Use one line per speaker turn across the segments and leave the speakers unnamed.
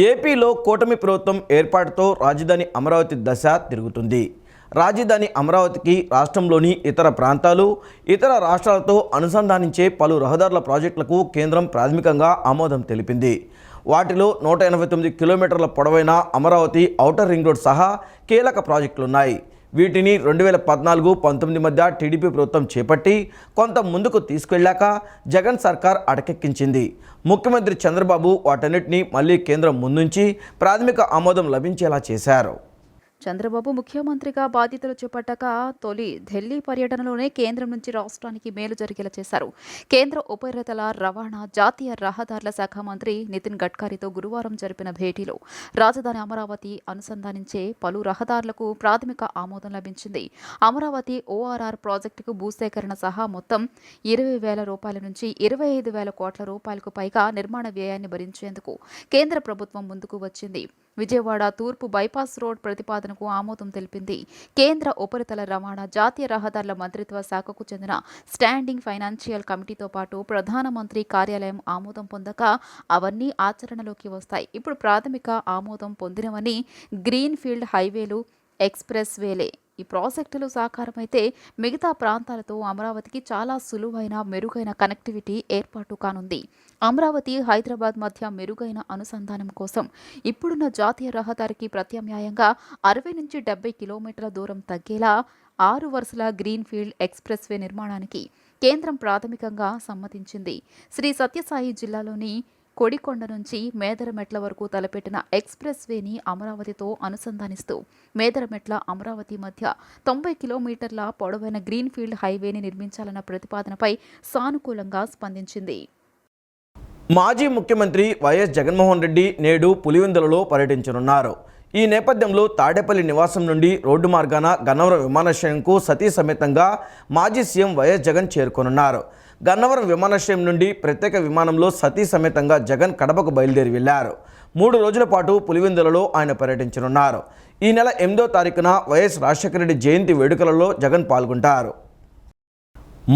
ఏపీలో కూటమి ప్రభుత్వం ఏర్పాటుతో రాజధాని అమరావతి దశ తిరుగుతుంది. రాజధాని అమరావతికి రాష్ట్రంలోని ఇతర ప్రాంతాలు, ఇతర రాష్ట్రాలతో అనుసంధానించే పలు రహదారుల ప్రాజెక్టులకు కేంద్రం ప్రాథమికంగా ఆమోదం తెలిపింది. వాటిలో 189 కిలోమీటర్ల పొడవైన అమరావతి ఔటర్ రింగ్ రోడ్ సహా కీలక ప్రాజెక్టులున్నాయి. వీటిని 2014-19 మధ్య టీడీపీ ప్రభుత్వం చేపట్టి కొంత ముందుకు తీసుకెళ్లాక జగన్ సర్కార్ అటకెక్కించింది. ముఖ్యమంత్రి చంద్రబాబు వాటన్నిటిని మళ్లీ కేంద్రం ముందుంచి ప్రాథమిక ఆమోదం లభించేలా చేశారు.
చంద్రబాబు ముఖ్యమంత్రిగా బాధ్యతలు చేపట్టాక తొలి ఢిల్లీ పర్యటనలోనే కేంద్రం నుంచి రాష్ట్రానికి మేలు జరిగేలా చేశారు. కేంద్ర ఉపరితల రవాణా, జాతీయ రహదారుల శాఖ మంత్రి నితిన్ గడ్కరీతో గురువారం జరిపిన భేటీలో రాజధాని అమరావతి అనుసంధానించే పలు రహదారులకు ప్రాథమిక ఆమోదం లభించింది. అమరావతి ఓఆర్ఆర్ ప్రాజెక్టుకు భూసేకరణ సహా మొత్తం 20,000 రూపాయల నుంచి 25,000 కోట్ల రూపాయలకు పైగా నిర్మాణ వ్యయాన్ని భరించేందుకు కేంద్ర ప్రభుత్వం ముందుకు వచ్చింది. విజయవాడ తూర్పు బైపాస్ రోడ్ ప్రతిపాదనకు ఆమోదం తెలిపింది. కేంద్ర ఉపరితల రవాణా, జాతీయ రహదారుల మంత్రిత్వ శాఖకు చెందిన స్టాండింగ్ ఫైనాన్షియల్ కమిటీతో పాటు ప్రధానమంత్రి కార్యాలయం ఆమోదం పొందక అవన్నీ ఆచరణలోకి వస్తాయి. ఇప్పుడు ప్రాథమిక ఆమోదం పొందినవని గ్రీన్ ఫీల్డ్ హైవేలు, ఎక్స్ప్రెస్ వేలే. ఈ ప్రాజెక్టులు సాకారమైతే మిగతా ప్రాంతాలతో అమరావతికి చాలా సులువైన, మెరుగైన కనెక్టివిటీ ఏర్పాటు కానుంది. అమరావతి, హైదరాబాద్ మధ్య మెరుగైన అనుసంధానం కోసం ఇప్పుడున్న జాతీయ రహదారికి ప్రత్యామ్నాయంగా 60 నుంచి 70 కిలోమీటర్ల దూరం తగ్గేలా 6 వరుసల గ్రీన్ ఫీల్డ్ ఎక్స్ప్రెస్ వే నిర్మాణానికి కేంద్రం ప్రాథమికంగా సమ్మతించింది. శ్రీ సత్యసాయి జిల్లాలోని కొడికొండ నుంచి మేదరమెట్ల వరకు తలపెట్టిన ఎక్స్ప్రెస్ వేని అమరావతితో అనుసంధానిస్తూ మేదరమెట్ల, అమరావతి మధ్య 90 కిలోమీటర్ల పొడవైన గ్రీన్ ఫీల్డ్ హైవేని నిర్మించాలన్న ప్రతిపాదనపై సానుకూలంగా స్పందించింది.
మాజీ ముఖ్యమంత్రి వైఎస్ జగన్మోహన్ రెడ్డి నేడు పులివెందులలో పర్యటించనున్నారు. ఈ నేపథ్యంలో తాడేపల్లి నివాసం నుండి రోడ్డు మార్గాన గన్నవరం విమానాశ్రయంకు సతీ సమేతంగా మాజీ సీఎం వైఎస్ జగన్ చేరుకోనున్నారు. గన్నవరం విమానాశ్రయం నుండి ప్రత్యేక విమానంలో సతీ సమేతంగా జగన్ కడపకు బయలుదేరి వెళ్లారు. 3 రోజుల పాటు పులివెందులలో ఆయన పర్యటించనున్నారు. ఈ నెల 8వ తారీఖున వైఎస్ రాజశేఖర రెడ్డి జయంతి వేడుకలలో జగన్ పాల్గొంటారు.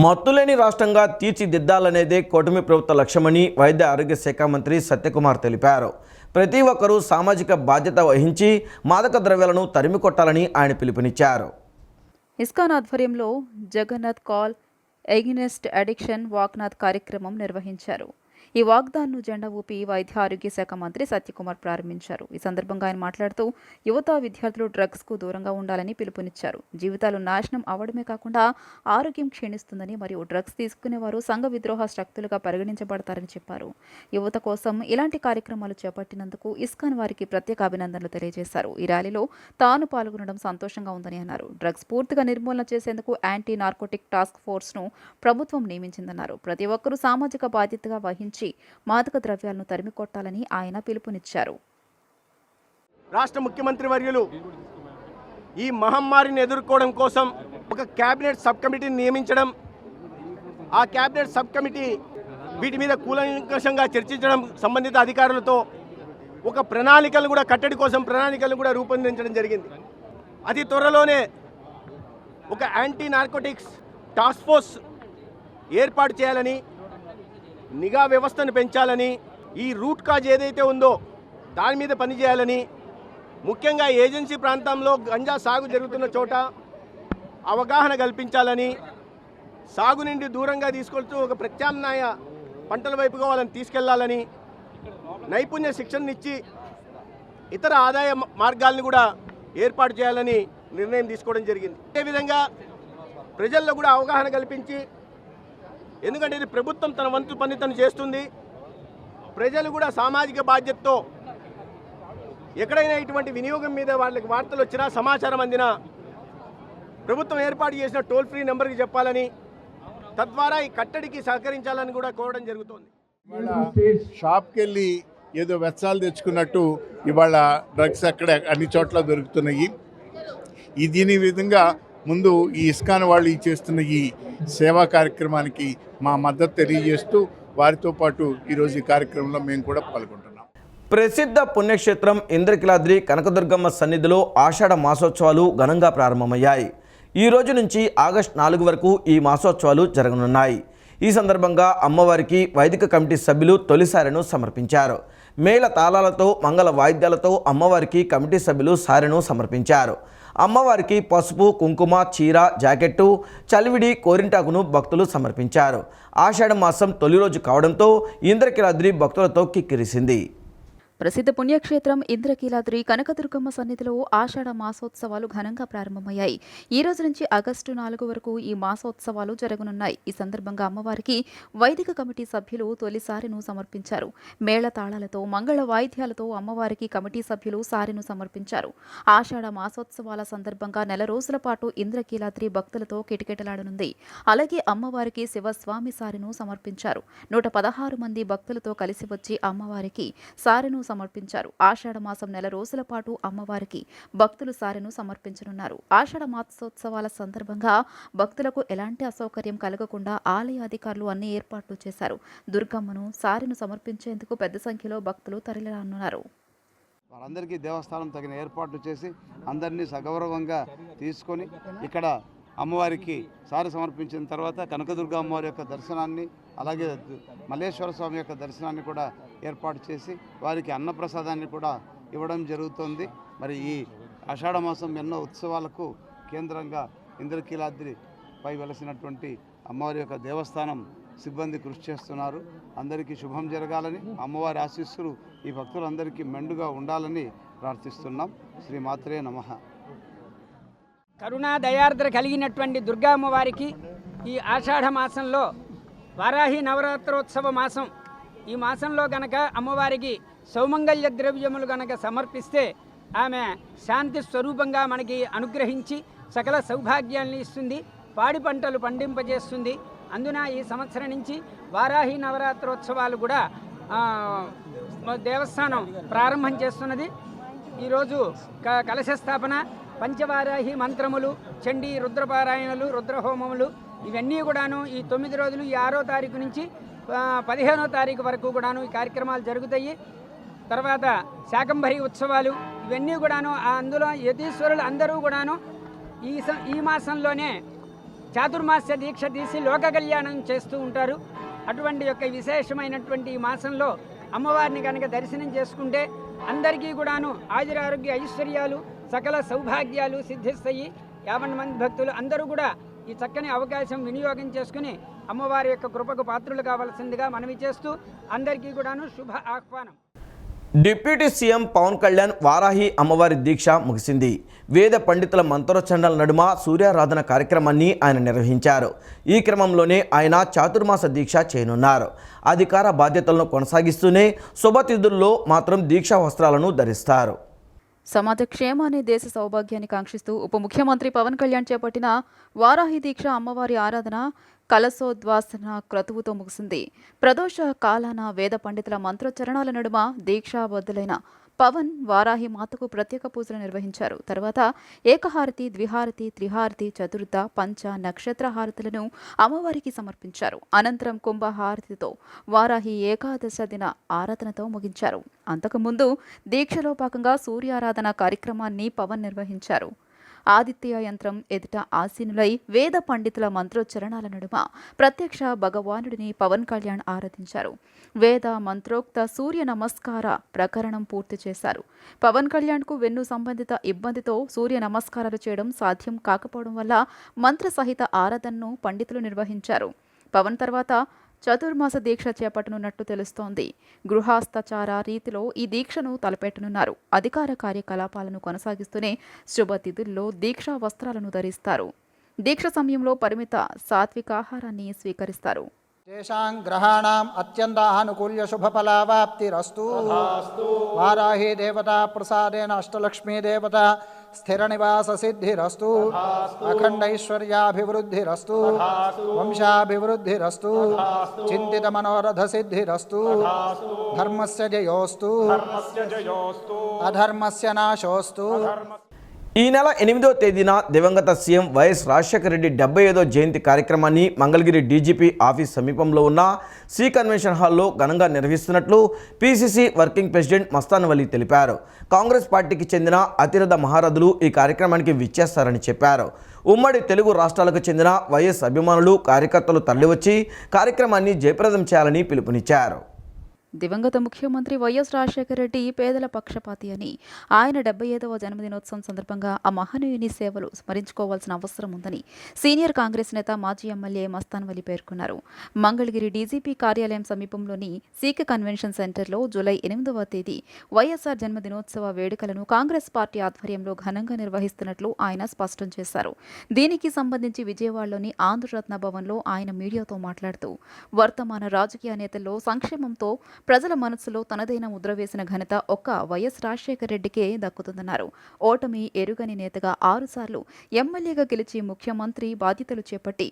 మత్తులేని రాష్ట్రంగా తీర్చిదిద్దాలనేదే కూటమి ప్రభుత్వ లక్ష్యమని వైద్య ఆరోగ్య శాఖ మంత్రి సత్యకుమార్ తెలిపారు. ప్రతి ఒక్కరూ సామాజిక బాధ్యత వహించి మాదక ద్రవ్యాలను తరిమికొట్టాలని ఆయన పిలుపునిచ్చారు.
ఇస్కాన్ ఆధ్వర్యంలో జగన్నాథ్ కాల్ ఎగ్నెస్ట్ అడిక్షన్ వాక్నాథ్ కార్యక్రమం నిర్వహించారు. ఈ వాగ్దాన్ను జెండా ఊపి వైద్య ఆరోగ్య శాఖ మంత్రి సత్యకుమార్ ప్రారంభించారు. ఈ సందర్భంగా ఆయన మాట్లాడుతూ యువత, విద్యార్థులు డ్రగ్స్కు దూరంగా ఉండాలని పిలుపునిచ్చారు. జీవితాలు నాశనం అవడమే కాకుండా ఆరోగ్యం క్షీణిస్తుందని మరియు డ్రగ్స్ తీసుకునేవారు సంఘ విద్రోహ శక్తులుగా పరిగణించబడతారని చెప్పారు. యువత కోసం ఇలాంటి కార్యక్రమాలు చేపట్టినందుకు ఇస్కాన్ వారికి ప్రత్యేక అభినందనలు తెలియజేశారు. ఈ ర్యాలీలో తాను పాల్గొనడం సంతోషంగా ఉందని అన్నారు. డ్రగ్స్ పూర్తిగా నిర్మూలన చేసేందుకు యాంటీ నార్కోటిక్ టాస్క్ ఫోర్స్ను ప్రభుత్వం నియమించిందన్నారు. ప్రతి ఒక్కరూ సామాజిక బాధ్యతగా వహించి మాదక ద్రవ్యాలను తరిమికొట్టాలని ఆయన పిలుపునిచ్చారు.
రాష్ట్ర ముఖ్యమంత్రి వర్యులు ఈ మహమ్మారిని ఎదుర్కోవడం కోసం ఒక కేబినెట్ సబ్ కమిటీని నియమించడం, ఆ కేబినెట్ సబ్ కమిటీ వీటి మీద కూలంకషంగా చర్చించడం, సంబంధిత అధికారులతో ఒక ప్రణాళికలు కూడా కట్టడి కోసం ప్రణాళికలు కూడా రూపొందించడం జరిగింది. అతి త్వరలోనే ఒక యాంటీ నార్కోటిక్స్ టాస్క్ ఫోర్స్ ఏర్పాటు చేయాలని, నిఘా వ్యవస్థను పెంచాలని, ఈ రూట్ కాజ్ ఏదైతే ఉందో దాని మీద పనిచేయాలని, ముఖ్యంగా ఏజెన్సీ ప్రాంతంలో గంజా సాగు జరుగుతున్న చోట అవగాహన కల్పించాలని, సాగు నుండి దూరంగా తీసుకొస్తూ ఒక ప్రత్యామ్నాయ పంటల వైపుగా వాళ్ళని తీసుకెళ్లాలని, నైపుణ్య శిక్షణనిచ్చి ఇతర ఆదాయ మార్గాలను కూడా ఏర్పాటు చేయాలని నిర్ణయం తీసుకోవడం జరిగింది. అదేవిధంగా ప్రజల్లో కూడా అవగాహన కల్పించి, ఎందుకంటే ఇది ప్రభుత్వం తన వంతు పని తను చేస్తుంది, ప్రజలు కూడా సామాజిక బాధ్యతతో ఎక్కడైనా ఇటువంటి వినియోగం మీద వాళ్ళకి వార్తలు వచ్చినా, సమాచారం అందినా ప్రభుత్వం ఏర్పాటు చేసిన టోల్ ఫ్రీ నెంబర్కి చెప్పాలని, తద్వారా ఈ కట్టడికి సహకరించాలని కూడా కోరడం జరుగుతోంది.
షాప్కి వెళ్ళి ఏదో వెచ్చాలు తెచ్చుకున్నట్టు ఇవాళ డ్రగ్స్ అక్కడ అన్ని చోట్ల దొరుకుతున్నాయి. దీని విధంగా ముందు ఈ ఇస్కాన్ వాళ్ళు చేస్తున్న ఈ సేవా కార్యక్రమానికి మా మద్దతు తెలియజేస్తూ వారితో పాటు ఈరోజు ఈ కార్యక్రమంలో మేము కూడా పాల్గొంటున్నాం.
ప్రసిద్ధ పుణ్యక్షేత్రం ఇంద్రకీలాద్రి కనకదుర్గమ్మ సన్నిధిలో ఆషాఢ మాసోత్సవాలు ఘనంగా ప్రారంభమయ్యాయి. ఈ రోజు నుంచి ఆగస్టు 4 వరకు ఈ మాసోత్సవాలు జరగనున్నాయి. ఈ సందర్భంగా అమ్మవారికి వైదిక కమిటీ సభ్యులు తొలి సారెను సమర్పించారు. మేళ తాళాలతో మంగళ వాయిద్యాలతో అమ్మవారికి కమిటీ సభ్యులు సారెను సమర్పించారు. అమ్మవారికి పసుపు, కుంకుమ, చీర, జాకెట్టు, చలివిడి, కోరింటాకును భక్తులు సమర్పించారు. ఆషాఢ మాసం తొలి రోజు కావడంతో ఇంద్రకీలాద్రి భక్తులతో కిక్కిరిసింది.
ప్రసిద్ధ పుణ్యక్షేత్రం ఇంద్రకీలాద్రి కనకదుర్గమ్మ సన్నిధిలో ఆషాఢ మాసోత్సవాలు ఘనంగా ప్రారంభమయ్యాయి. ఈ రోజు నుంచి ఆగస్టు 4 వరకు ఈ మాసోత్సవాలు జరగనున్నాయి. ఈ సందర్భంగా అమ్మవారికి వైదిక కమిటీ సభ్యులు తొలి సారెను సమర్పించారు. మేళ తాళాలతో మంగళ వాయిద్యాలతో అమ్మవారికి కమిటీ సభ్యులు సారెను సమర్పించారు. ఆషాఢ మాసోత్సవాల సందర్భంగా నెల రోజుల పాటు ఇంద్రకీలాద్రి భక్తులతో కిటకిటలాడనుంది. అలాగే అమ్మవారికి శివస్వామి సారెను సమర్పించారు. 116 మంది భక్తులతో కలిసి వచ్చి అమ్మవారికి సారెను సమర్పించారు. ఆషాఢ మాసం నెల రోజుల పాటు అమ్మవారికి భక్తులు సారెను సమర్పించనున్నారు. ఆషాఢ మాసోత్సవాల సందర్భంగా భక్తులకు ఎలాంటి అసౌకర్యం కలగకుండా ఆలయ అధికారులు అన్ని ఏర్పాట్లు చేశారు. దుర్గమ్మను సారెను సమర్పించేందుకు పెద్ద సంఖ్యలో భక్తులు తరలిరానున్నారు.
వారందరికీ దేవస్థానం తగిన ఏర్పాట్లు చేసి అందరినీ సగౌరవంగా తీసుకొని ఇక్కడ అమ్మవారికి సారి సమర్పించిన తర్వాత కనకదుర్గ అమ్మవారి యొక్క దర్శనాన్ని, అలాగే మల్లేశ్వర స్వామి యొక్క దర్శనాన్ని కూడా ఏర్పాటు చేసి వారికి అన్నప్రసాదాన్ని కూడా ఇవ్వడం జరుగుతుంది. మరి ఈ ఆషాఢ మాసం ఎన్నో ఉత్సవాలకు కేంద్రంగా ఇంద్రకీలాద్రిపై వెలసినటువంటి అమ్మవారి యొక్క దేవస్థానం సిబ్బంది కృషి చేస్తున్నారు. అందరికీ శుభం జరగాలని, అమ్మవారి ఆశీస్సులు ఈ భక్తులందరికీ మెండుగా ఉండాలని ప్రార్థిస్తున్నాం. శ్రీ మాత్రే నమః.
కరుణా దయార్ద్ర కలిగినటువంటి దుర్గా అమ్మవారికి ఈ ఆషాఢ మాసంలో వారాహి నవరాత్రోత్సవ మాసం, ఈ మాసంలో గనక అమ్మవారికి సౌమంగళ్య ద్రవ్యములు గనక సమర్పిస్తే ఆమె శాంతి స్వరూపంగా మనకి అనుగ్రహించి సకల సౌభాగ్యాన్ని ఇస్తుంది, పాడి పంటలు పండింపజేస్తుంది. అందున ఈ సంవత్సరం నుంచి వారాహి నవరాత్రోత్సవాలు కూడా దేవస్థానం ప్రారంభం చేస్తున్నది. ఈరోజు కలశ స్థాపన, పంచవారాహి మంత్రములు, చండీ రుద్రపారాయణలు, రుద్రహోమములు ఇవన్నీ కూడాను ఈ 9 రోజులు, ఈ 6వ తారీఖు నుంచి 15వ తారీఖు వరకు కూడాను ఈ కార్యక్రమాలు జరుగుతాయి. తర్వాత శాకంభరి ఉత్సవాలు ఇవన్నీ కూడాను అందులో యతీశ్వరులు అందరూ కూడాను ఈ మాసంలోనే చాతుర్మాస్య దీక్ష తీసి లోక కళ్యాణం చేస్తూ ఉంటారు. అటువంటి యొక్క విశేషమైనటువంటి ఈ మాసంలో అమ్మవారిని కనుక దర్శనం చేసుకుంటే అందరికీ కూడాను ఆయురారోగ్య ఐశ్వర్యాలు సకల సౌభాగ్యాలు సిద్ధిస్తాయి. 50 మంది భక్తులు అందరూ కూడా ఈ చక్కని అవకాశం వినియోగం చేసుకుని అమ్మవారి యొక్క కృపకు పాత్రులు కావాల్సిందిగా మనవి చేస్తూ అందరికీ కూడాను శుభ ఆహ్వానం.
డిప్యూటీ సీఎం పవన్ కళ్యాణ్ వారాహి అమ్మవారి దీక్ష ముగిసింది. వేద పండితుల మంత్రోచ్చరణల నడుమ సూర్యారాధన కార్యక్రమాన్ని ఆయన నిర్వహించారు. ఈ క్రమంలోనే ఆయన చాతుర్మాస దీక్ష చేయనున్నారు. అధికార బాధ్యతలను కొనసాగిస్తూనే శుభతిథుల్లో మాత్రం దీక్షా వస్త్రాలను ధరిస్తారు.
సమాజ క్షేమాన్ని, దేశ సౌభాగ్యాన్ని కాంక్షిస్తూ ఉప ముఖ్యమంత్రి పవన్ కళ్యాణ్ చేపట్టిన వారాహి దీక్ష అమ్మవారి ఆరాధన కలశోద్వాసన క్రతువుతో ముగిసింది. ప్రదోష కాలాన వేద పండితుల మంత్రోచ్చరణాల నడుమ దీక్షాబద్ధులైన పవన్ వారాహి మాతకు ప్రత్యేక పూజలు నిర్వహించారు. తర్వాత ఏకహారతి, ద్విహారతి, త్రిహారతి, చతుర్థ, పంచ, నక్షత్ర హారతులను అమ్మవారికి సమర్పించారు. అనంతరం కుంభహారతితో వారాహి ఏకాదశ దిన ఆరాధనతో ముగించారు. అంతకుముందు దీక్షలో భాగంగా సూర్యారాధన కార్యక్రమాన్ని పవన్ నిర్వహించారు. ఆదిత్య యంత్రం ఎదుట ఆసీనులై వేద పండితుల మంత్రోచ్చరణాల నడుమ ప్రత్యక్ష భగవానుడిని పవన్ కళ్యాణ్ ఆరాధించారు. వేద మంత్రోక్త సూర్య నమస్కార ప్రకరణం పూర్తి చేశారు. పవన్ కళ్యాణ్కు వెన్ను సంబంధిత ఇబ్బందితో సూర్య నమస్కారాలు చేయడం సాధ్యం కాకపోవడం వల్ల మంత్ర సహిత ఆరాధనను పండితులు నిర్వహించారు. పవన్ తర్వాత చతుర్మాస దీక్ష చేపట్టనున్నట్టు తెలుస్తోంది. గృహస్థచార రీతిలో ఈ దీక్షను తలపెట్టనున్నారు. అధికార కార్యకలాపాలను కొనసాగిస్తూనే శుభతిథుల్లో దీక్షా వస్త్రాలను ధరిస్తారు. దీక్ష సమయంలో పరిమిత సాత్వికాహారాన్ని స్వీకరిస్తారు.
तेषां ग्रहाणाम् अत्यन्तानुकूल्य शुभफलावाप्तिरस्तु। वाराही देवता प्रसादेन अष्टलक्ष्मी देवता स्थिरनिवाससिद्धिरस्तु। अखण्डैश्वर्याभिवृद्धिरस्तु। वंशाभिवृद्धिरस्तु। चिन्तितमनोरथसिद्धिरस्तु। धर्मस्य जयोस्तु। अधर्मस्य नाशोस्तु।
ఈ నెల 8వ తేదీన దివంగత సీఎం వైఎస్ రాజశేఖర రెడ్డి 75వ జయంతి కార్యక్రమాన్ని మంగళగిరి డీజీపీ ఆఫీస్ సమీపంలో ఉన్న సి కన్వెన్షన్ హాల్లో ఘనంగా నిర్వహిస్తున్నట్లు PCC working president Mastan Vali తెలిపారు. కాంగ్రెస్ పార్టీకి చెందిన అతిరథ మహారథులు ఈ కార్యక్రమానికి విచ్చేస్తారని చెప్పారు. ఉమ్మడి తెలుగు రాష్ట్రాలకు చెందిన వైఎస్ అభిమానులు కార్యకర్తలు తరలివచ్చి కార్యక్రమాన్ని జయప్రదం చేయాలని పిలుపునిచ్చారు.
దివంగత ముఖ్యమంత్రి వైఎస్ రాజశేఖర రెడ్డి పేదల పక్షపాతి అని, ఆయన 75వ జన్మదినోత్సవం సందర్భంగా ఆ మహనీయుని సేవలు స్మరించుకోవాల్సిన అవసరం ఉందని సీనియర్ కాంగ్రెస్ నేత మాజీ ఎమ్మెల్యే మస్తాన్ వలీ పేర్కొన్నారు. మంగళగిరి డీజీపీ కార్యాలయం సమీపంలోని సీక కన్వెన్షన్ సెంటర్లో జూలై 8వ తేదీ వైఎస్ఆర్ జన్మదినోత్సవ వేడుకలను కాంగ్రెస్ పార్టీ ఆధ్వర్యంలో ఘనంగా నిర్వహిస్తున్నట్లు ఆయన స్పష్టం చేశారు. దీనికి సంబంధించి విజయవాడలోని ఆంధ్రరత్న భవన్లో ఆయన మీడియాతో మాట్లాడుతూ వర్తమాన రాజకీయ నేతల్లో సంక్షేమంతో ప్రజల మనస్సులో తనదైన ముద్ర వేసిన ఘనత ఒక్క వైఎస్ రాజశేఖర రెడ్డికే దక్కుతుందన్నారు. ఓటమి ఎరుగని నేతగా 6 సార్లు ఎమ్మెల్యేగా గెలిచి ముఖ్యమంత్రి బాధ్యతలు చేపట్టి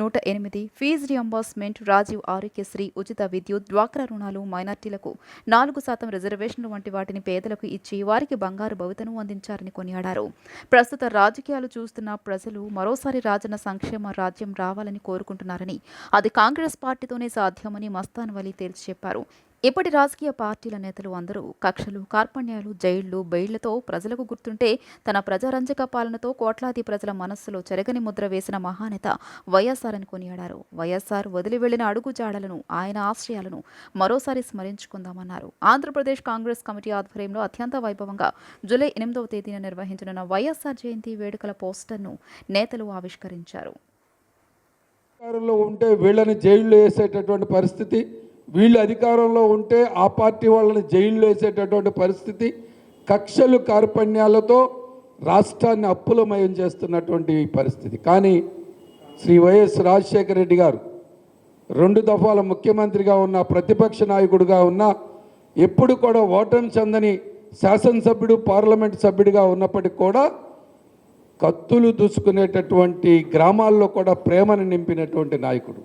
108 ఫీజు రియంబర్స్మెంట్, రాజీవ్ ఆరోగ్యశ్రీ, ఉచిత విద్యుత్, డ్వాక్రా రుణాలు, మైనార్టీలకు 4% రిజర్వేషన్లు వంటి వాటిని పేదలకు ఇచ్చి వారికి బంగారు భవితను అందించారని కొనియాడారు. ప్రస్తుత రాజకీయాలు చూస్తున్న ప్రజలు మరోసారి రాజన్న సంక్షేమ రాజ్యం రావాలని కోరుకుంటున్నారని, అది కాంగ్రెస్ పార్టీతోనే సాధ్యమని మస్తాన్ వలీ తేల్చి చెప్పారు. ఇప్పటి రాజకీయ పార్టీల నేతలు అందరూ కక్షలు, కార్పణ్యాలు, జైళ్లు, బెయిళ్లతో ప్రజలకు గుర్తుంటే తన ప్రజారంజక పాలనతో కోట్లాది ప్రజల మనస్సులో చెరగని ముద్ర వేసిన మహానేత వైఎస్ఆర్ అని కొనియాడారు. వైఎస్ఆర్ వదిలి వెళ్లిన అడుగుజాడలను, ఆయన ఆశ్రయాలను మరోసారి స్మరించుకుందామన్నారు. ఆంధ్రప్రదేశ్ కాంగ్రెస్ కమిటీ ఆధ్వర్యంలో అత్యంత వైభవంగా జూలై 8వ తేదీన నిర్వహించనున్న వైఎస్ఆర్ జయంతి వేడుకల పోస్టర్ను నేతలు ఆవిష్కరించారు.
అధికారంలో ఉంటే వీళ్ళని జైల్లో వేసేటటువంటి పరిస్థితి, వీళ్ళు అధికారంలో ఉంటే ఆ పార్టీ వాళ్ళని జైల్లో వేసేటటువంటి పరిస్థితి, కక్షలు కార్పణ్యాలతో రాష్ట్రాన్ని అప్పులమయం చేస్తున్నటువంటి పరిస్థితి. కానీ శ్రీ వైఎస్ రాజశేఖర రెడ్డి గారు 2 దఫాల ముఖ్యమంత్రిగా ఉన్న, ప్రతిపక్ష నాయకుడిగా ఉన్న, ఎప్పుడు కూడా ఓటమి చెందని శాసనసభ్యుడు, పార్లమెంట్ సభ్యుడిగా ఉన్నప్పటికీ కూడా కత్తులు దూసుకునేటటువంటి గ్రామాల్లో కూడా ప్రేమను నింపినటువంటి నాయకుడు.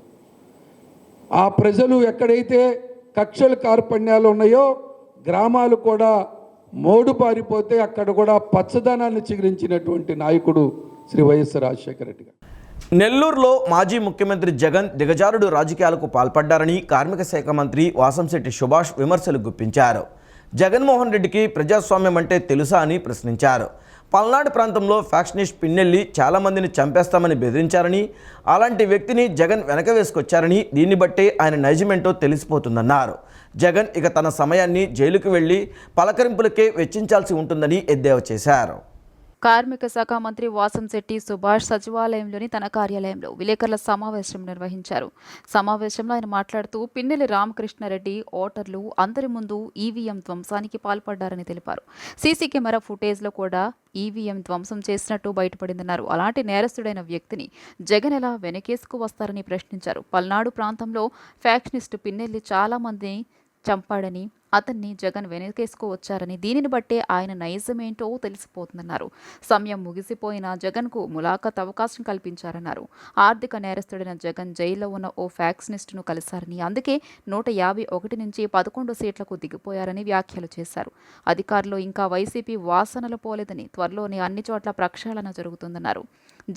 ఆ ప్రజలు ఎక్కడైతే కక్షలు కార్పణ్యాలు ఉన్నాయో గ్రామాలు కూడా మోడు పారిపోతే అక్కడ కూడా పచ్చదనాన్ని చిగురించినటువంటి నాయకుడు శ్రీ వైఎస్ రాజశేఖర రెడ్డి గారు.
నెల్లూరులో మాజీ ముఖ్యమంత్రి జగన్ దిగజారుడు రాజకీయాలకు పాల్పడ్డారని కార్మిక శాఖ మంత్రి వాసంశెట్టి సుభాష్ విమర్శలు గుప్పించారు. జగన్మోహన్ రెడ్డికి ప్రజాస్వామ్యం అంటే తెలుసా అని ప్రశ్నించారు. పల్నాడు ప్రాంతంలో ఫ్యాక్షనిస్ట్ పిన్నెల్లి చాలామందిని చంపేస్తామని బెదిరించారని, అలాంటి వ్యక్తిని జగన్ వెనక వేసుకొచ్చారని, దీన్ని బట్టే ఆయన నైజమేంటో తెలిసిపోతుందన్నారు. జగన్ ఇక తన సమయాన్ని జైలుకు వెళ్లి పలకరింపులకే వెచ్చించాల్సి ఉంటుందని ఎద్దేవా చేశారు.
కార్మిక శాఖ మంత్రి వాసంశెట్టి సుభాష్ సచివాలయంలోని తన కార్యాలయంలో విలేకరుల సమావేశం నిర్వహించారు. సమావేశంలో ఆయన మాట్లాడుతూ పిన్నెల్లి రామకృష్ణారెడ్డి ఓటర్లు అందరి ముందు ఈవీఎం ధ్వంసానికి పాల్పడ్డారని తెలిపారు. సీసీ కెమెరా ఫుటేజ్లో కూడా ఈవీఎం ధ్వంసం చేసినట్టు బయటపడిందన్నారు. అలాంటి నేరస్తుడైన వ్యక్తిని జగన్ ఎలా వెనకేసుకు వస్తారని ప్రశ్నించారు. పల్నాడు ప్రాంతంలో ఫ్యాక్షనిస్టు పిన్నెల్లి చాలా మందిని చంపాడని, అతన్ని జగన్ వెనకేసుకు వచ్చారని, దీనిని బట్టే ఆయన నైజమేంటో తెలిసిపోతుందన్నారు. సమయం ముగిసిపోయిన జగన్కు ములాఖత్ అవకాశం కల్పించారన్నారు. ఆర్థిక నేరస్తుడైన జగన్ జైల్లో ఉన్న ఓ ఫ్యాక్షనిస్టును కలిశారని, అందుకే 151 నుంచి 11 సీట్లకు దిగిపోయారని వ్యాఖ్యలు చేశారు. అధికారులు ఇంకా వైసీపీ వాసనలు పోలేదని, త్వరలోనే అన్ని చోట్ల ప్రక్షాళన జరుగుతుందన్నారు.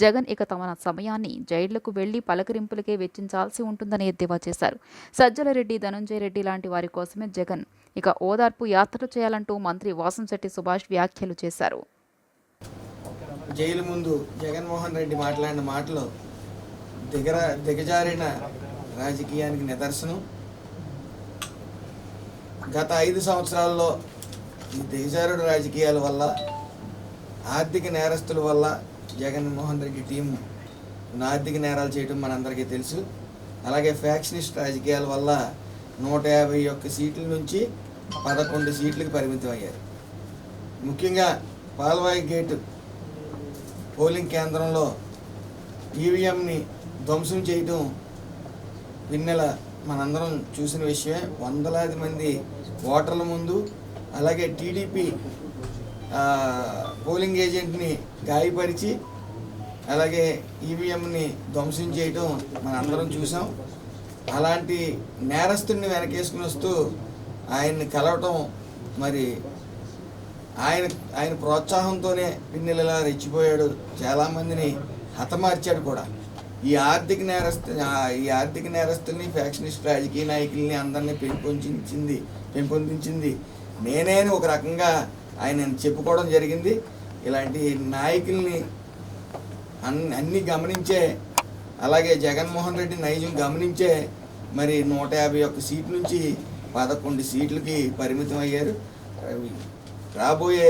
జగన్ ఇక తమ సమయాన్ని జైళ్లకు వెళ్లి పలకరింపులకే వెచ్చించాల్సి ఉంటుందని ఎద్దేవా చేశారు. సజ్జల రెడ్డి, ధనంజయ రెడ్డి లాంటి వారి కోసమే జగన్ ఇక ఓదార్పు యాత్రలు చేయాలంటూ మంత్రి వాసంశెట్టి సుభాష్ వ్యాఖ్యలు చేశారు.
జైలు ముందు జగన్మోహన్ రెడ్డి మాట్లాడిన మాటలు దిగజారిన రాజకీయానికి నిదర్శనం. గత 5 సంవత్సరాల్లో ఈ దిగజారుడు రాజకీయాల వల్ల, ఆర్థిక నేరస్తుల వల్ల జగన్మోహన్ రెడ్డి టీం ఆర్థిక నేరాలు చేయడం మనందరికీ తెలుసు. అలాగే ఫ్యాక్షనిస్ట్ రాజకీయాల వల్ల 151 సీట్ల నుంచి 11 సీట్లకు పరిమితం అయ్యారు. ముఖ్యంగా పాల్వాయి గేటు పోలింగ్ కేంద్రంలో ఈవీఎంని ధ్వంసం చేయడం పిన్నెల మనందరం చూసిన విషయమే. వందలాది మంది ఓటర్ల ముందు, అలాగే టీడీపీ పోలింగ్ ఏజెంట్ని గాయపరిచి, అలాగే ఈవీఎంని ధ్వంసం చేయడం మనందరం చూసాం. అలాంటి నేరస్తుడిని వెనకేసుకుని వస్తూ ఆయన్ని కలవటం మరి ఆయన ఆయన ప్రోత్సాహంతోనే పిన్నెలలా రెచ్చిపోయాడు, చాలామందిని హతమార్చాడు కూడా. ఈ ఆర్థిక నేరస్తుల్ని, ఫ్యాక్షనిస్ట్ రాజకీయ నాయకుల్ని అందరినీ పెంపొందించింది నేనే అని ఒక రకంగా ఆయన చెప్పుకోవడం జరిగింది. ఇలాంటి నాయకుల్ని అన్నీ గమనించే, అలాగే జగన్మోహన్ రెడ్డి నైజం గమనించే మరి 151 సీట్ల నుంచి 11 సీట్లకి పరిమితం అయ్యారు. రాబోయే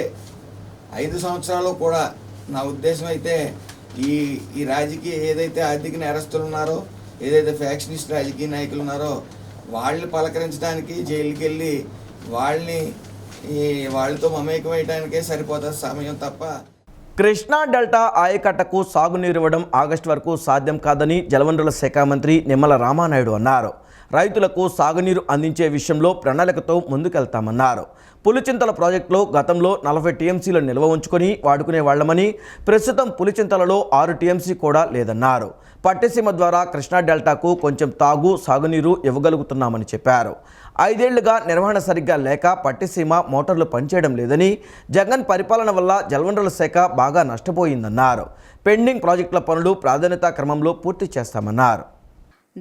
5 సంవత్సరాలు కూడా నా ఉద్దేశం అయితే ఈ రాజకీయ ఏదైతే ఆర్థిక నేరస్తులు ఉన్నారో, ఏదైతే ఫ్యాక్షనిస్ట్ రాజకీయ నాయకులు ఉన్నారో వాళ్ళని పలకరించడానికి జైలుకి వెళ్ళి వాళ్ళతో మమేకమయ్యడానికే సరిపోతుంది సమయం తప్ప.
కృష్ణా డెల్టా ఆయకట్టకు సాగునీరు ఇవ్వడం ఆగస్టు వరకు సాధ్యం కాదని జలవనరుల శాఖ మంత్రి నిమ్మల రామానాయుడు అన్నారు. రైతులకు సాగునీరు అందించే విషయంలో ప్రణాళికతో ముందుకెళ్తామన్నారు. పులిచింతల ప్రాజెక్టులో గతంలో 40 టీఎంసీలు నిల్వ ఉంచుకొని వాడుకునే వాళ్లమని, ప్రస్తుతం పులిచింతలలో 6 టీఎంసీ కూడా లేదన్నారు. పట్టిసీమ ద్వారా కృష్ణా డెల్టాకు కొంచెం సాగునీరు ఇవ్వగలుగుతున్నామని చెప్పారు. 5 ఏళ్లుగా నిర్వహణ సరిగ్గా లేక పట్టిసీమ మోటార్లు పనిచేయడం లేదని, జగన్ పరిపాలన వల్ల జలవనరుల శాఖ బాగా నష్టపోయిందన్నారు. పెండింగ్ ప్రాజెక్టుల పనులు ప్రాధాన్యతా క్రమంలో పూర్తి చేస్తామన్నారు.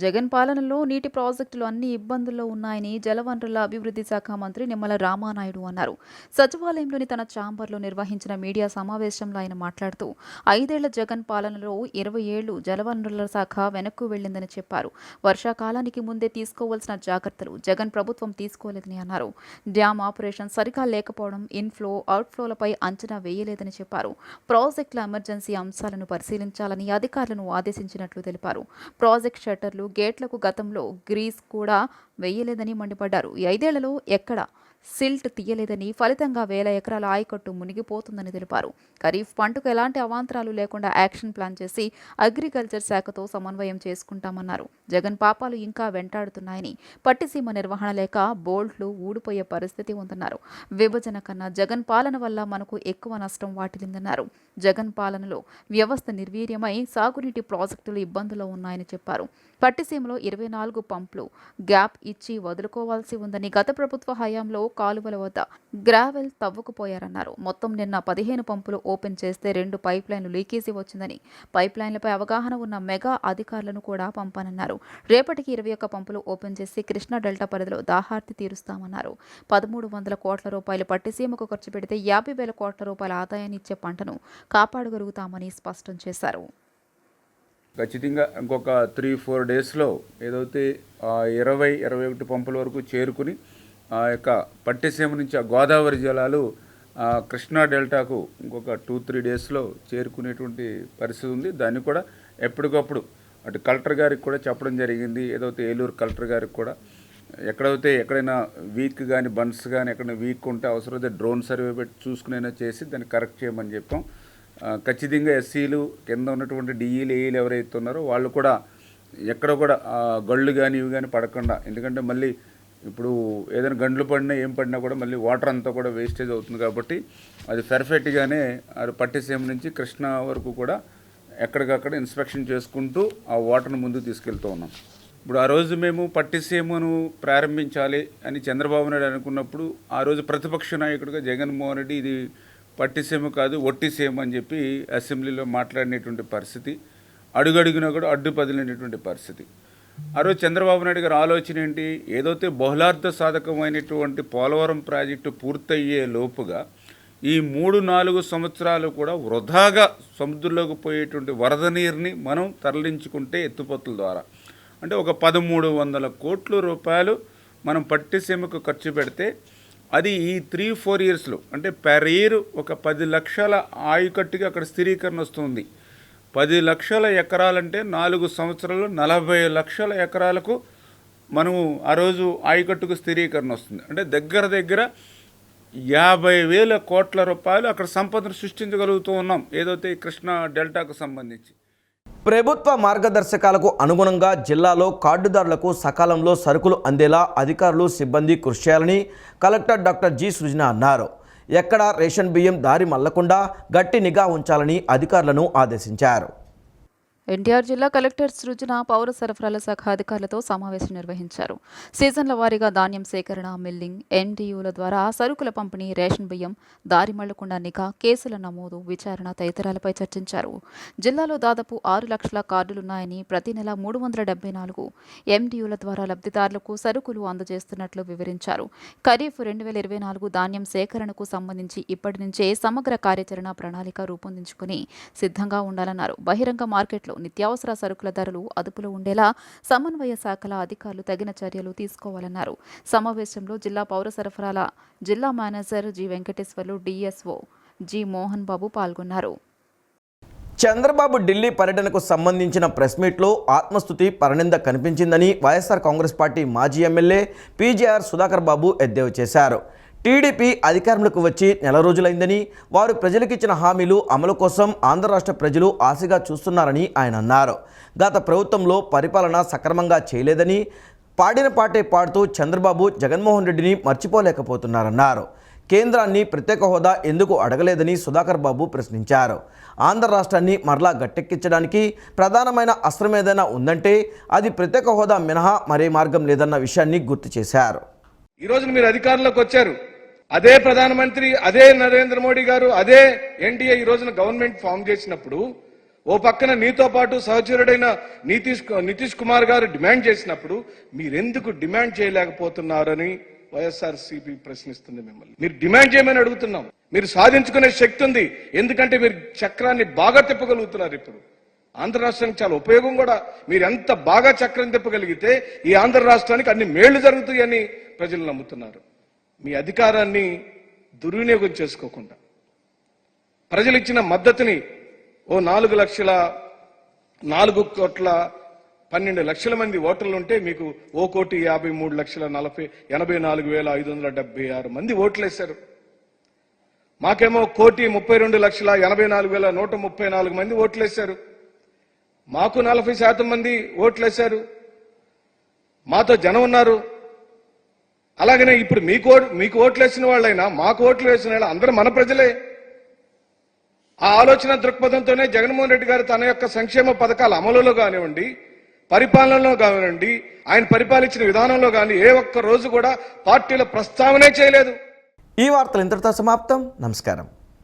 జగన్ పాలనలో నీటి ప్రాజెక్టులు అన్ని ఇబ్బందుల్లో ఉన్నాయని జలవనరుల అభివృద్ధి శాఖ మంత్రి నిమ్మల రామానాయుడు అన్నారు. సచివాలయంలోని తన ఛాంబర్లో నిర్వహించిన మీడియా సమావేశంలో ఆయన మాట్లాడుతూ 5 ఏళ్ల జగన్ పాలనలో 20 ఏళ్లు జలవనరుల శాఖ వెనక్కు వెళ్లిందని చెప్పారు. వర్షాకాలానికి ముందే తీసుకోవాల్సిన జాగ్రత్తలు జగన్ ప్రభుత్వం తీసుకోలేదని అన్నారు. డ్యామ్ ఆపరేషన్ సరిగా లేకపోవడం, ఇన్ఫ్లో అవుట్ఫ్లోలపై అంచనా వేయలేదని చెప్పారు. ప్రాజెక్టుల ఎమర్జెన్సీ అంశాలను పరిశీలించాలని అధికారులను ఆదేశించినట్లు తెలిపారు. ప్రాజెక్ట్ షట్టర్లు, గేట్లకు గతంలో గ్రీస్ కూడా వేయలేదని మండిపడ్డారు. ఈ 5 ఏళ్లలో ఎక్కడ సిల్ట్ తీయలేదని, ఫలితంగా 1000 ఎకరాల ఆయకట్టు మునిగిపోతుందని తెలిపారు. ఖరీఫ్ పంటకు ఎలాంటి అవాంతరాలు లేకుండా యాక్షన్ ప్లాన్ చేసి అగ్రికల్చర్ శాఖతో సమన్వయం చేసుకుంటామన్నారు. జగన్ పాపాలు ఇంకా వెంటాడుతున్నాయని, పట్టిసీమ నిర్వహణ లేక బోల్ట్లు ఊడిపోయే పరిస్థితి ఉందన్నారు. విభజన కన్నా జగన్ పాలన వల్ల మనకు ఎక్కువ నష్టం వాటిల్లిందన్నారు. జగన్ పాలనలో వ్యవస్థ నిర్వీర్యమై సాగునీటి ప్రాజెక్టులు ఇబ్బందుల్లో ఉన్నాయని చెప్పారు. పట్టిసీమలో 24 పంపులు గ్యాప్ ఇచ్చి వదులుకోవాల్సి ఉందని, గత ప్రభుత్వ హయాంలో కాలువల వద్ద గ్రావెల్ తవ్వుకుపోయారన్నారు. మొత్తం నిన్న 15 పంపులు ఓపెన్ చేస్తే 2 పైప్ లైన్లు లీకేజీ వచ్చిందని, పైప్ లైన్లపై అవగాహన ఉన్న మెగా అధికారులను కూడా పంపానన్నారు. రేపటికి 21 పంపులు ఓపెన్ చేసి కృష్ణా డెల్టా పరిధిలో దాహార్తి తీరుస్తామన్నారు. 1300 కోట్ల రూపాయలు పట్టిసీమకు ఖర్చు పెడితే 50,000 కోట్ల రూపాయల ఆదాయాన్ని ఇచ్చే పంటను కాపాడగలుగుతామని స్పష్టం చేశారు.
ఖచ్చితంగా ఇంకొక 3-4 డేస్లో ఏదైతే 20-21 పంపుల వరకు చేరుకుని ఆ యొక్క పట్టిసీమ నుంచి ఆ గోదావరి జలాలు కృష్ణా డెల్టాకు ఇంకొక 2-3 డేస్లో చేరుకునేటువంటి పరిస్థితి ఉంది. దాన్ని కూడా ఎప్పటికప్పుడు అటు కలెక్టర్ గారికి కూడా చెప్పడం జరిగింది. ఏదైతే ఏలూరు కలెక్టర్ గారికి కూడా ఎక్కడైనా వీక్ కానీ బండ్స్ కానీ ఎక్కడైనా వీక్ ఉంటే అవసరమైతే డ్రోన్ సర్వే పెట్టి చూసుకునైనా చేసి దాన్ని కరెక్ట్ చేయమని చెప్పాం. ఖచ్చితంగా ఎస్సీలు కింద ఉన్నటువంటి డిఈలు ఏఈలు ఎవరైతే ఉన్నారో వాళ్ళు కూడా ఎక్కడ కూడా గళ్ళు కానీ ఇవి కానీ పడకుండా, ఎందుకంటే మళ్ళీ ఇప్పుడు ఏదైనా గండ్లు పడినా ఏం పడినా కూడా మళ్ళీ వాటర్ అంతా కూడా వేస్టేజ్ అవుతుంది. కాబట్టి అది పర్ఫెక్ట్గానే అది పట్టిసీమ నుంచి కృష్ణా వరకు కూడా ఎక్కడికక్కడ ఇన్స్పెక్షన్ చేసుకుంటూ ఆ వాటర్ను ముందుకు తీసుకెళ్తూ ఉన్నాం. ఇప్పుడు ఆ రోజు మేము పట్టిసీమను ప్రారంభించాలి అని చంద్రబాబు నాయుడు అనుకున్నప్పుడు ఆ రోజు ప్రతిపక్ష నాయకుడిగా జగన్మోహన్ రెడ్డి ఇది పట్టిసీమ కాదు ఒట్టిసీమ అని చెప్పి అసెంబ్లీలో మాట్లాడినటువంటి పరిస్థితి, అడుగడుగునా కూడా అడ్డు పదిలినటువంటి పరిస్థితి. ఆ రోజు చంద్రబాబు నాయుడు గారి ఆలోచన ఏంటి, ఏదైతే బహుళార్థ సాధకమైనటువంటి పోలవరం ప్రాజెక్టు పూర్తయ్యే లోపుగా ఈ 3-4 సంవత్సరాలు కూడా వృధాగా సముద్రంలోకి పోయేటువంటి వరద నీరుని మనం తరలించుకుంటే ఎత్తిపోతల ద్వారా అంటే ఒక 1300 కోట్ల రూపాయలు మనం పట్టిసీమకు ఖర్చు పెడితే అది ఈ 3-4 ఇయర్స్లో అంటే పెర్ ఇయర్ ఒక 10 లక్షల ఆయకట్టుగా అక్కడ స్థిరీకరణ వస్తుంది. 10 లక్షల ఎకరాలంటే 4 సంవత్సరాల్లో 40 లక్షల ఎకరాలకు మనము ఆ రోజు ఆయకట్టుకు స్థిరీకరణ వస్తుంది. అంటే దగ్గర 50,000 కోట్ల రూపాయలు అక్కడ సంపదను సృష్టించగలుగుతూ ఉన్నాం ఏదైతే కృష్ణా డెల్టాకు సంబంధించి.
ప్రభుత్వ మార్గదర్శకాలకు అనుగుణంగా జిల్లాలో కార్డుదారులకు సకాలంలో సరుకులు అందేలా అధికారులు, సిబ్బంది కృషి చేయాలని కలెక్టర్ డాక్టర్ జి సృజన అన్నారు. ఎక్కడా రేషన్ బియ్యం దారి మళ్లకుండా గట్టి నిఘా ఉంచాలని అధికారులను ఆదేశించారు.
ఎన్టీఆర్ జిల్లా కలెక్టర్ సృజన పౌర సరఫరాల శాఖ అధికారులతో సమావేశం నిర్వహించారు. సీజన్ల వారీగా ధాన్యం సేకరణ, మిల్లింగ్, ఎన్డీయూల ద్వారా సరుకుల పంపిణీ, రేషన్ బియ్యం దారి మళ్లకుండా నిఘా, కేసుల నమోదు, విచారణ తదితరాలపై చర్చించారు. జిల్లాలో దాదాపు 6 లక్షల కార్డులున్నాయని, ప్రతి నెల 374 ఎండీయూల ద్వారా లబ్ధిదారులకు సరుకులు అందజేస్తున్నట్లు వివరించారు. ఖరీఫ్ 2024 ధాన్యం సేకరణకు సంబంధించి ఇప్పటి నుంచే సమగ్ర కార్యాచరణ ప్రణాళిక రూపొందించుకుని సిద్ధంగా ఉండాలన్నారు. బహిరంగ మార్కెట్లో నిత్యావసర సరుకుల ధరలు అదుపులో ఉండేలా సమన్వయ శాఖల అధికారులు తగిన చర్యలు తీసుకోవాలన్నారు. సమావేశంలో జిల్లా పౌర సరఫరాల జిల్లా manager G Venkateswarlu, DSO G Mohan Babu పాల్గొన్నారు.
చంద్రబాబు ఢిల్లీ పర్యటనకు సంబంధించిన ప్రెస్ మీట్లో ఆత్మస్తుతి పరనింద కనిపించిందని వైఎస్ఆర్ కాంగ్రెస్ పార్టీ మాజీ ఎమ్మెల్యే పీజేఆర్ సుధాకర్ బాబు ఎద్దేవా చేశారు. టీడీపీ అధికారంలోకి వచ్చి నెల రోజులైందని, వారు ప్రజలకిచ్చిన హామీలు అమలు కోసం ఆంధ్ర రాష్ట్ర ప్రజలు ఆశగా చూస్తున్నారని ఆయన అన్నారు. గత ప్రభుత్వంలో పరిపాలన సక్రమంగా చేయలేదని, పాడిన పాటే పాడుతూ చంద్రబాబు జగన్మోహన్ రెడ్డిని మర్చిపోలేకపోతున్నారన్నారు. కేంద్రాన్ని ప్రత్యేక హోదా ఎందుకు అడగలేదని సుధాకర్ బాబు ప్రశ్నించారు. ఆంధ్ర రాష్ట్రాన్ని మరలా గట్టెక్కించడానికి ప్రధానమైన అస్త్రం ఏదైనా ఉందంటే అది ప్రత్యేక హోదా మినహా మరే మార్గం లేదన్న విషయాన్ని గుర్తు చేశారు.
ఈ రోజు మీరు అధికారంలోకి వచ్చారు. అదే ప్రధానమంత్రి, అదే నరేంద్ర మోడీ గారు, అదే ఎన్డీఏ ఈ రోజున గవర్నమెంట్ ఫామ్ చేసినప్పుడు, ఓ పక్కన నీతో పాటు సహచరుడైన నితీష్ కుమార్ గారు డిమాండ్ చేసినప్పుడు మీరెందుకు డిమాండ్ చేయలేకపోతున్నారని వైఎస్ఆర్సీపీ ప్రశ్నిస్తుంది మిమ్మల్ని. మీరు డిమాండ్ చేయమని అడుగుతున్నాం. మీరు సాధించుకునే శక్తి ఉంది, ఎందుకంటే మీరు చక్రాన్ని బాగా తిప్పగలుగుతున్నారు. ఇప్పుడు ఆంధ్ర రాష్ట్రానికి చాలా ఉపయోగం కూడా. మీరు ఎంత బాగా చక్రం తిప్పగలిగితే ఈ ఆంధ్ర రాష్ట్రానికి అన్ని మేళ్లు జరుగుతాయని ప్రజలు నమ్ముతున్నారు. మీ అధికారాన్ని దుర్వినియోగం చేసుకోకుండా ప్రజలు ఇచ్చిన మద్దతుని ఓ 4,12,12 మంది ఓటర్లు ఉంటే మీకు 1,53,84,576 మంది ఓట్లేశారు. మాకేమో 1,32,84,134 మంది ఓట్లేశారు. మాకు 40% మంది ఓట్లేశారు. మాతో జనం ఉన్నారు. అలాగనే ఇప్పుడు మీకు ఓట్లేసిన వాళ్ళైనా మాకు ఓట్లు వేసిన వాళ్ళు అందరూ మన ప్రజలే. ఆ ఆలోచన దృక్పథంతోనే జగన్మోహన్ రెడ్డి గారు తన యొక్క సంక్షేమ పథకాల అమలులో కానివ్వండి, పరిపాలనలో కానివ్వండి, ఆయన పరిపాలించిన విధానంలో కానీ ఏ ఒక్క రోజు కూడా పార్టీల ప్రస్తావనే చేయలేదు.
ఈ వార్తలు ఇంతటితో సమాప్తం. నమస్కారం.